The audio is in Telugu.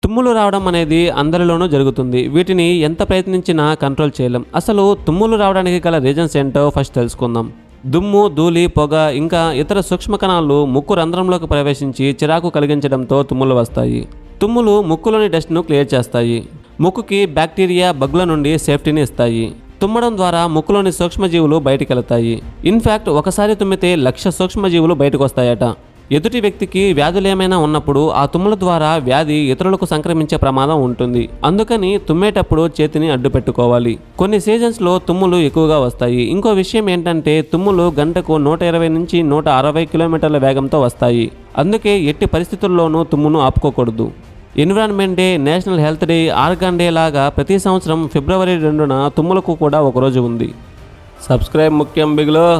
తుమ్ములు రావడం అనేది అందరిలోనూ జరుగుతుంది. వీటిని ఎంత ప్రయత్నించినా కంట్రోల్ చేయలేం. అసలు తుమ్ములు రావడానికి గల రీజన్స్ ఏంటో ఫస్ట్ తెలుసుకుందాం. దుమ్ము, ధూళి, పొగ ఇంకా ఇతర సూక్ష్మ కణాలు ముక్కు రంధ్రంలోకి ప్రవేశించి చిరాకు కలిగించడంతో తుమ్ములు వస్తాయి. తుమ్ములు ముక్కులోని డస్ట్ను క్లియర్ చేస్తాయి. ముక్కుకి బ్యాక్టీరియా, బగ్ల నుండి సేఫ్టీని ఇస్తాయి. తుమ్మడం ద్వారా ముక్కులోని సూక్ష్మజీవులు బయటికి వెళతాయి. ఇన్ఫ్యాక్ట్ ఒకసారి తుమ్మితే 1,00,000 సూక్ష్మజీవులు బయటకు వస్తాయట. ఎదుటి వ్యక్తికి వ్యాధులు ఏమైనా ఉన్నప్పుడు ఆ తుమ్ముల ద్వారా వ్యాధి ఇతరులకు సంక్రమించే ప్రమాదం ఉంటుంది. అందుకని తుమ్మేటప్పుడు చేతిని అడ్డు పెట్టుకోవాలి. కొన్ని సీజన్స్లో తుమ్ములు ఎక్కువగా వస్తాయి. ఇంకో విషయం ఏంటంటే తుమ్ములు గంటకు 120 నుంచి 160 కిలోమీటర్ల వేగంతో వస్తాయి. అందుకే ఎట్టి పరిస్థితుల్లోనూ తుమ్మును ఆపుకోకూడదు. Environment day, national health day, organ day లాగా ప్రతి సంవత్సరం ఫిబ్రవరి 2న తుమ్ములకు కూడా ఒకరోజు ఉంది. సబ్స్క్రైబ్ ముఖ్యం బిగులో.